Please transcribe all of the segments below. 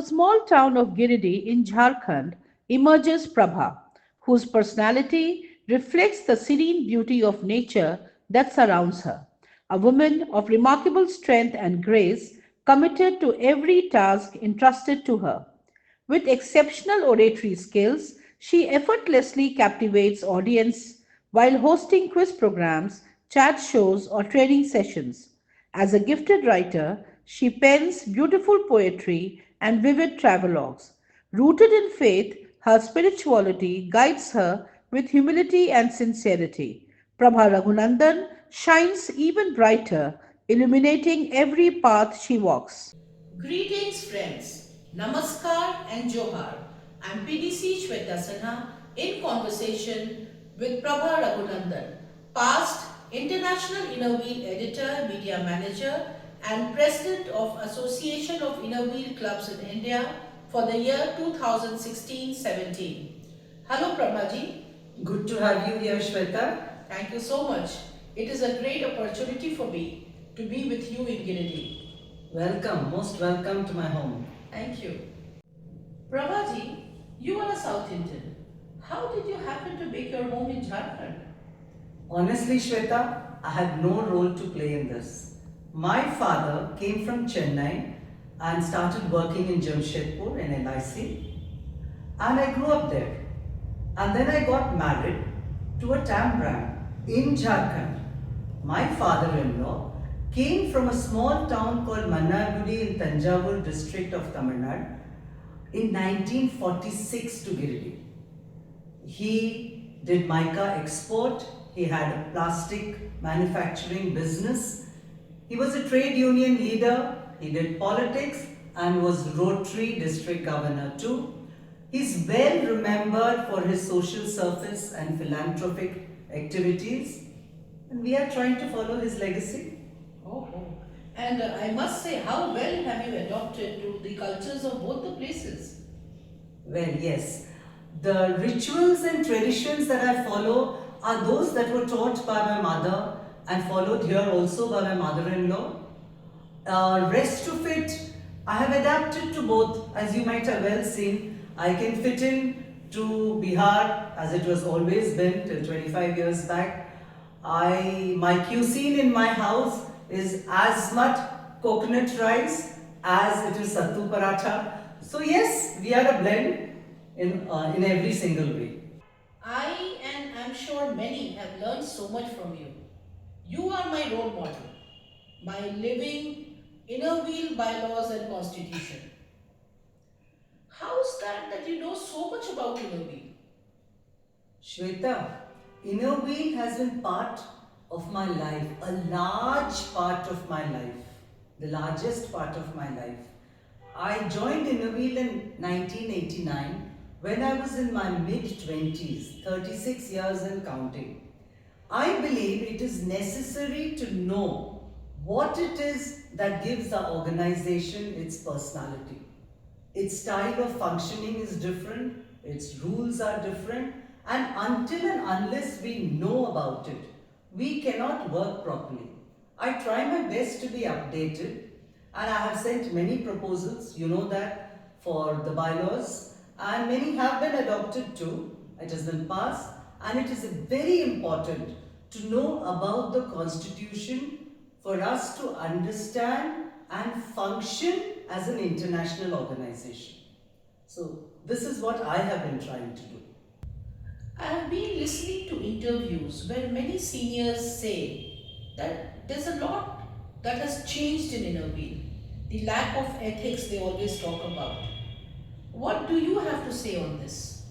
small town of Giridih in Jharkhand emerges Prabha, whose personality reflects the serene beauty of nature that surrounds her. A woman of remarkable strength and grace, committed to every task entrusted to her. With exceptional oratory skills, she effortlessly captivates audience while hosting quiz programs, chat shows, or training sessions. As a gifted writer, she pens beautiful poetry and vivid travelogues. Rooted in faith, her spirituality guides her with humility and sincerity. Prabha Raghunandan shines even brighter, illuminating every path she walks. Greetings, friends. Namaskar and Johar. I'm PDC Shweta Sinha in conversation with Prabha Raghunandan, past International Inner Wheel Editor Media Manager and President of Association of Inner Wheel Clubs in India for the year 2016-17. Hello Prabhaji. Good to have you here, Shweta. Thank you so much. It is a great opportunity for me to be with you in Giridih. Welcome, most welcome to my home. Thank you. Prabhaji, you are a South Indian. How did you happen to make your home in Jharkhand? Honestly, Shweta, I had no role to play in this. My father came from Chennai and started working in Jamshedpur in LIC, and I grew up there. And then I got married to a Tambram in Jharkhand. My father-in-law came from a small town called Mannargudi in Tanjavur district of Tamil Nadu in 1946 to Giridih. He did mica export, he had a plastic manufacturing business, he was a trade union leader, he did politics and was Rotary district governor too. He's well remembered for his social service and philanthropic activities, and we are trying to follow his legacy. Oh. And I must say, how well have you adopted to the cultures of both the places? Well, yes. The rituals and traditions that I follow are those that were taught by my mother and followed here also by my mother-in-law. Rest of it, I have adapted to both. As you might have well seen, I can fit in to Bihar as it was always been till 25 years back. My cuisine in my house is as much coconut rice as it is sattu paratha. So yes, we are a blend in every single way. I and I'm sure many have learned so much from you. You are my role model, my living inner wheel bylaws and constitution. How's that you know so much about inner wheel? Shweta, inner wheel has been part of my life, a large part of my life, the largest part of my life. I joined Inner Wheel in 1989 when I was in my mid-20s, 36 years and counting. I believe it is necessary to know what it is that gives the organization its personality. Its style of functioning is different, its rules are different, and until and unless we know about it, we cannot work properly. I try my best to be updated, and I have sent many proposals, you know that, for the bylaws, and many have been adopted too. It has been passed, and it is very important to know about the constitution for us to understand and function as an international organization. So this is what I have been trying to do. I have been listening to interviews where many seniors say that there's a lot that has changed in inner wheel. The lack of ethics they always talk about. What do you have to say on this?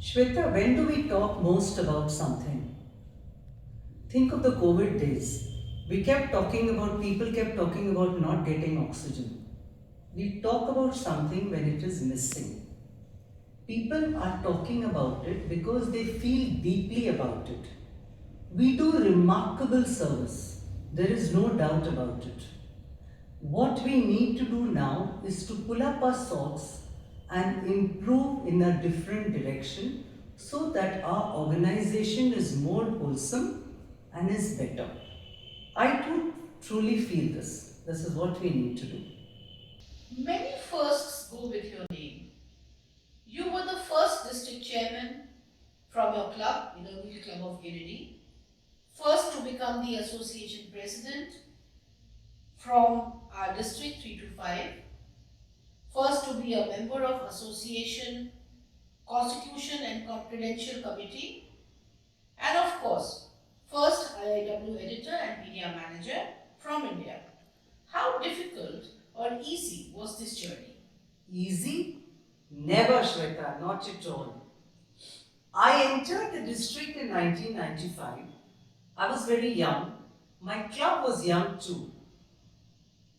Shweta, when do we talk most about something? Think of the COVID days. People kept talking about not getting oxygen. We talk about something when it is missing. People are talking about it because they feel deeply about it. We do remarkable service. There is no doubt about it. What we need to do now is to pull up our socks and improve in a different direction so that our organization is more wholesome and is better. I do truly feel this. This is what we need to do. Many firsts go with your name. You were the first district chairman from your club, IIW Club of Giridih, first to become the association president from our district 3 to 5, first to be a member of association, constitution and confidential committee, and of course, first IIW Editor and Media Manager from India. How difficult or easy was this journey? Easy? Never, Shweta, not at all. I entered the district in 1995. I was very young. My club was young too.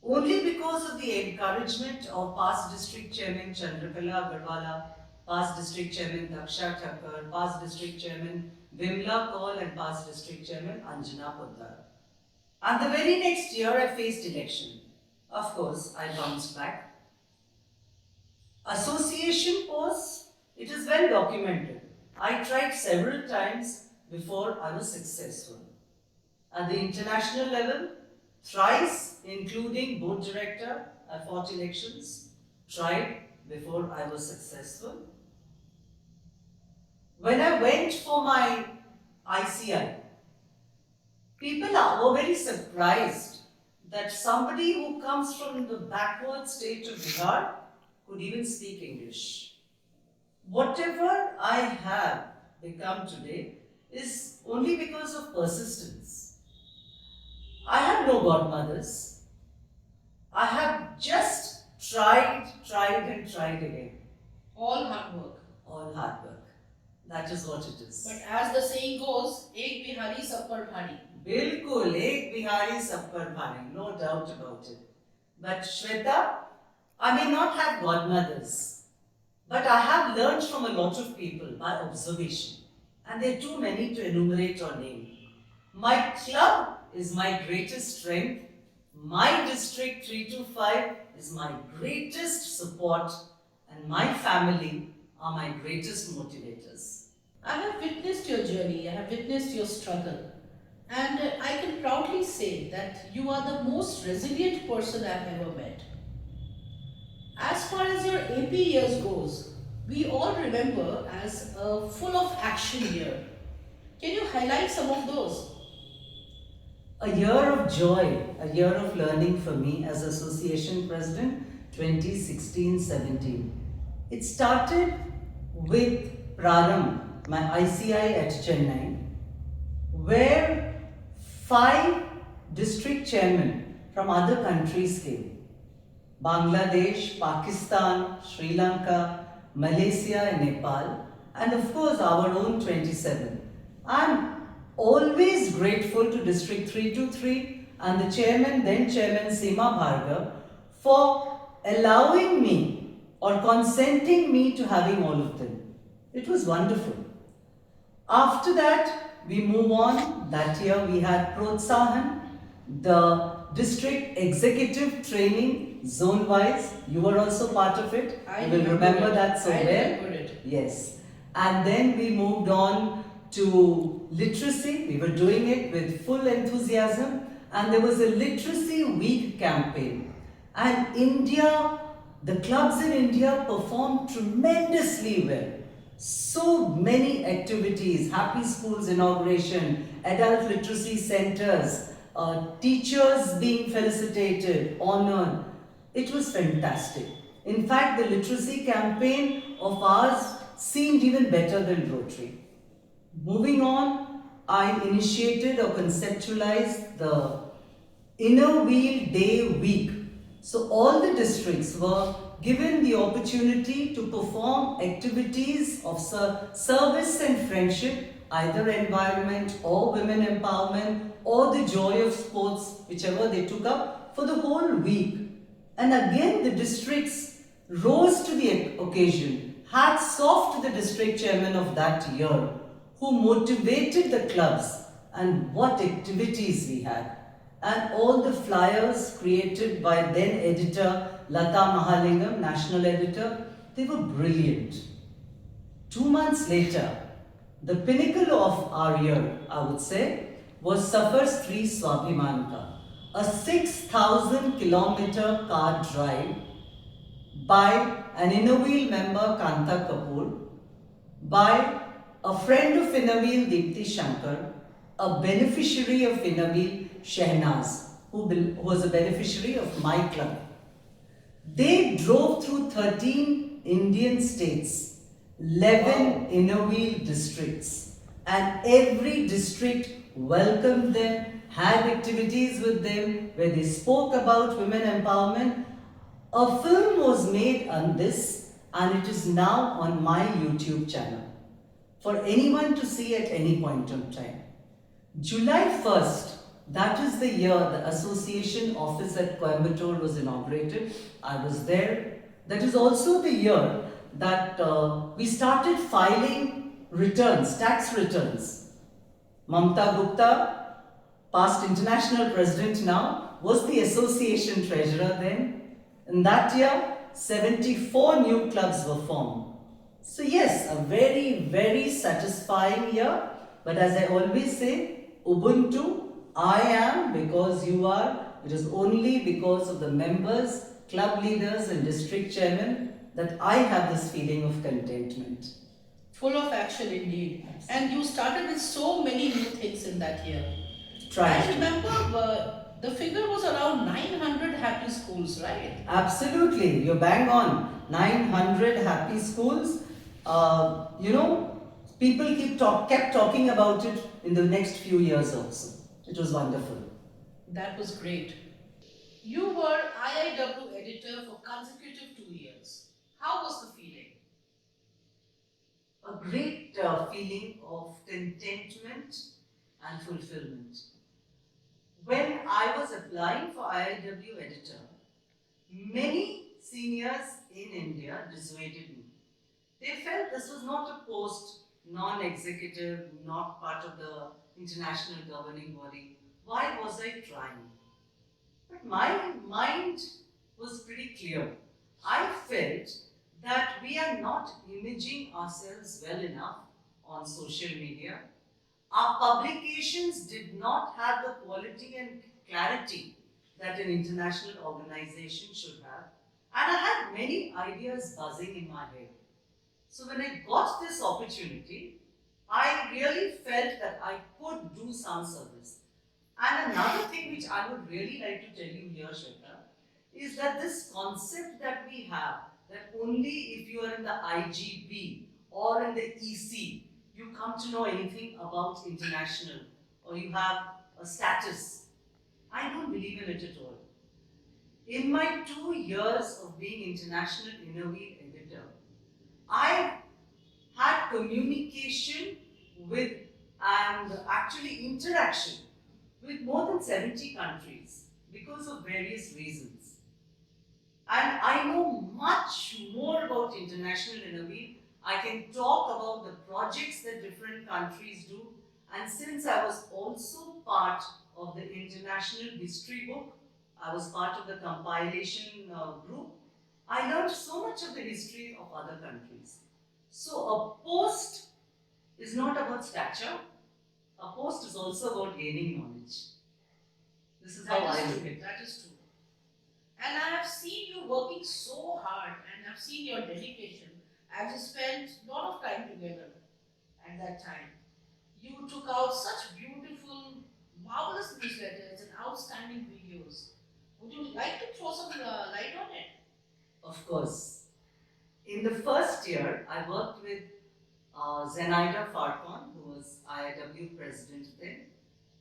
Only because of the encouragement of past district chairman Chandrakala Agarwala, past district chairman Daksha Thakkar, past district chairman Vimla Kaul and past district chairman Anjana Poddar. And the very next year I faced election. Of course, I bounced back. Association pause, it is well documented. I tried several times before I was successful. At the international level, thrice, including board director at 4 elections, tried before I was successful. When I went for my ICI, people were very surprised that somebody who comes from the backward state of Bihar could even speak English. Whatever I have become today is only because of persistence. I have no godmothers. I have just tried again. All hard work. All hard work. That is what it is. But as the saying goes, Ek Bihari Sab Par Bhari. Bilkul, Ek Bihari Sab Par Bhari, no doubt about it. But Shweta, I may not have godmothers, but I have learned from a lot of people by observation. And there are too many to enumerate or name. My club is my greatest strength. My district 3 to 5 is my greatest support. And my family are my greatest motivators. I have witnessed your journey, I have witnessed your struggle. And I can proudly say that you are the most resilient person I have ever met. As far as your AP years goes, we all remember as a full of action year. Can you highlight some of those? A year of joy, a year of learning for me as Association President 2016-17. It started with PRARAMBH, my ICI at Chennai, where 5 district chairmen from other countries came. Bangladesh, Pakistan, Sri Lanka, Malaysia and Nepal, and of course our own 27. I'm always grateful to District 323 and the chairman, then chairman Seema Bhargav, for allowing me or consenting me to having all of them. It was wonderful. After that, we move on. That year we had Protsahan, the district executive training zone-wise. You were also part of it. You will remember that so well. Remember it. Yes. And then we moved on to literacy. We were doing it with full enthusiasm. And there was a literacy week campaign. And India, the clubs in India performed tremendously well. So many activities, Happy Schools inauguration, adult literacy centers, teachers being felicitated, honored. It was fantastic. In fact, the literacy campaign of ours seemed even better than Rotary. Moving on, I initiated or conceptualized the Inner Wheel Day Week. So all the districts were given the opportunity to perform activities of service and friendship, either environment or women empowerment or the joy of sports, whichever they took up for the whole week. And again, the districts rose to the occasion. Hats off to the district chairman of that year, who motivated the clubs, and what activities we had. And all the flyers created by then editor Lata Mahalingam, national editor, they were brilliant. 2 months later, the pinnacle of our year, I would say, was SAFAR Stree Swabhiman Ka, a 6,000 kilometer car drive by an Innovil member Kanta Kapoor, by a friend of Innovil Deepti Shankar, a beneficiary of Innovil Shehnaz, who was a beneficiary of my club. They drove through 13 Indian states, 11 Innovil districts, and every district welcomed them, had activities with them where they spoke about women empowerment. A film was made on this, and it is now on my YouTube channel for anyone to see at any point in time. July 1st, that is the year the association office at Coimbatore was inaugurated. I was there. That is also the year that we started filing returns, tax returns. Mamta Gupta, past international president now, was the association treasurer then. In that year, 74 new clubs were formed. So yes, a very, very satisfying year. But as I always say, Ubuntu, I am because you are. It is only because of the members, club leaders and district chairmen that I have this feeling of contentment. Full of action indeed. And you started with so many new things in that year. Try I to. remember the figure was around 900 happy schools, right? Absolutely, you're bang on. 900 happy schools. People kept talking about it in the next few years also. It was wonderful. That was great. You were IIW editor for consecutive 2 years. How was the feeling? A great feeling of contentment and fulfillment. When I was applying for IIW editor, many seniors in India dissuaded me. They felt this was not a post, non-executive, not part of the international governing body. Why was I trying? But my mind was pretty clear. I felt that we are not imaging ourselves well enough on social media. Our publications did not have the quality and clarity that an international organization should have. And I had many ideas buzzing in my head. So when I got this opportunity, I really felt that I could do some service. And another thing which I would really like to tell you here, Shweta, is that this concept that we have, that only if you are in the IGP or in the EC, you come to know anything about international or you have a status. I don't believe in it at all. In my 2 years of being international Innovate editor, I had communication with and actually interaction with more than 70 countries because of various reasons. And I know much more about international innovation. I can talk about the projects that different countries do. And since I was also part of the international history book, I was part of the compilation group, I learned so much of the history of other countries. So a post is not about stature, a post is also about gaining knowledge. This is how I look at it. That is true. And I have seen you working so hard and I've seen your dedication. I've spent a lot of time together at that time. You took out such beautiful, marvelous newsletters and outstanding videos. Would you like to throw some light on it? Of course. In the first year, I worked with Zenaida Farcon, who was IIW president then.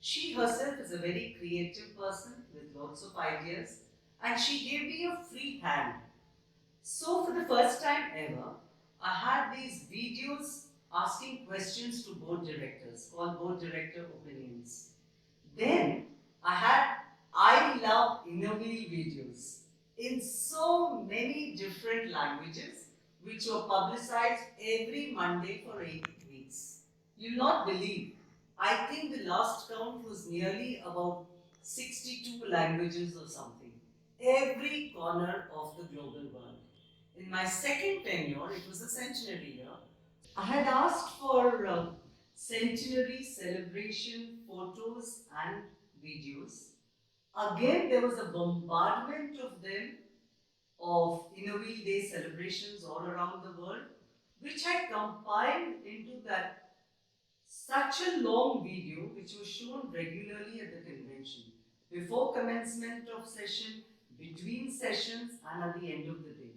She herself is a very creative person with lots of ideas, and she gave me a free hand. So for the first time ever, I had these videos asking questions to board directors, called board director opinions. Then I had I Love Innovate videos in so many different languages, which were publicized every Monday for 8 weeks. You'll not believe, I think the last count was nearly about 62 languages or something, every corner of the global world. In my second tenure, it was the centenary year, I had asked for centenary celebration photos and videos. Again, there was a bombardment of them. of Inner Wheel Day celebrations all around the world, which I compiled into that such a long video which was shown regularly at the convention, before commencement of session, between sessions, and at the end of the day.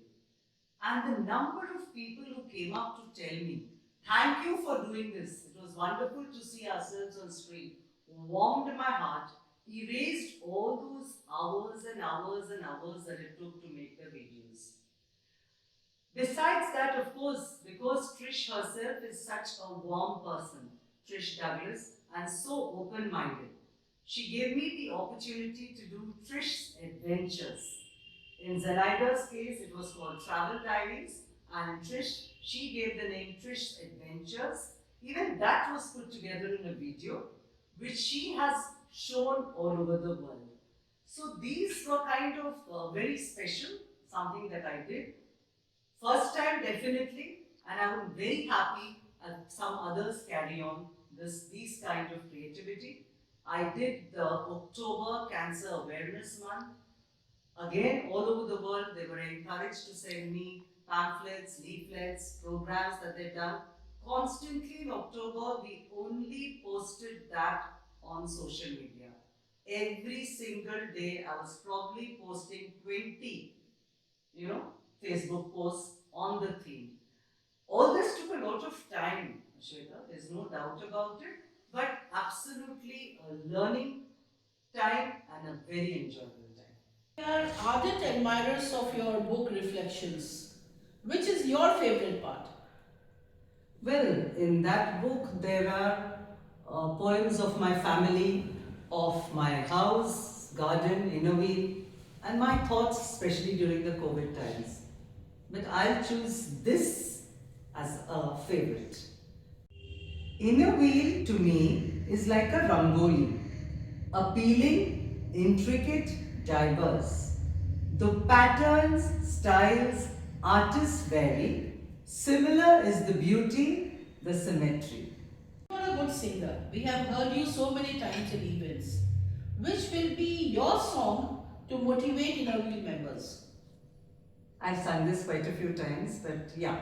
And the number of people who came up to tell me, thank you for doing this. It was wonderful to see ourselves on screen. Warmed my heart, erased all those hours and hours and hours that it took to make the videos. Besides that, of course, because Trish herself is such a warm person, Trish Douglas, and so open-minded, she gave me the opportunity to do Trish's Adventures. In Zenaida's case, it was called Travel Diaries, and Trish, she gave the name Trish's Adventures. Even that was put together in a video, which she has shown all over the world. So these were kind of very special, something that I did. First time, definitely, and I'm very happy that some others carry on these kind of creativity. I did the October Cancer Awareness Month. Again, all over the world, they were encouraged to send me pamphlets, leaflets, programs that they've done. Constantly in October, we only posted that on social media. Every single day, I was probably posting 20, Facebook posts on the theme. All this took a lot of time, Shweta, there's no doubt about it, but absolutely a learning time and a very enjoyable time. We are ardent admirers of your book Reflections. Which is your favorite part? Well, in that book, there are poems of my family, of my house, garden, inner wheel, and my thoughts, especially during the COVID times. But I'll choose this as a favorite. Inner wheel to me is like a rangoli, appealing, intricate, diverse. Though patterns, styles, artists vary, similar is the beauty, the symmetry. You are a good singer. We have heard you so many times in events. Which will be your song to motivate Inner Wheel members? I've sung this quite a few times, but yeah.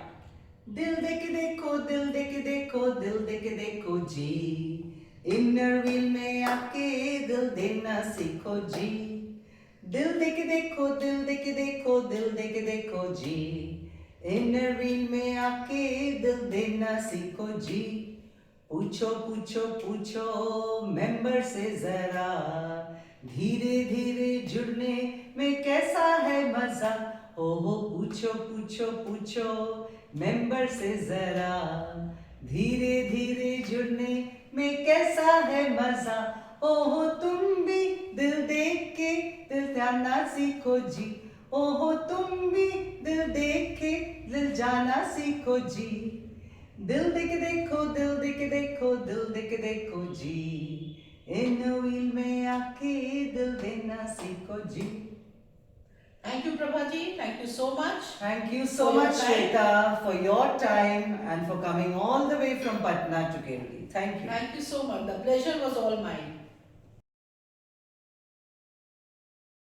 Dil deke dekho, dil deke dekho, dil deke dekho ji. Inner wheel mein aake dil dena sikho ji. Dil deke dekho, dil deke dekho, dil deke dekho ji. Inner wheel mein aake dil dena sikho ji. पूछो पूछो पूछो member से जरा धीरे धीरे जुड़ने में कैसा है मजा ओहो पूछो पूछो पूछो मेंबर से जरा धीरे धीरे जुड़ने में कैसा है मजा ओहो तुम भी दिल देख के दिल जाना सीखो जी ओहो तुम भी दिल देख के दिल जाना सीखो जी दिल देख देखो दिल देख देखो दिल देख देखो जी इन व्हील में आके दिल देना सीखो जी. Thank you, Prabhaji. Thank you so much. Thank you so For your much, time. Shweta, for your time and for coming all the way from Patna to Giridih. Thank you. Thank you so much. The pleasure was all mine.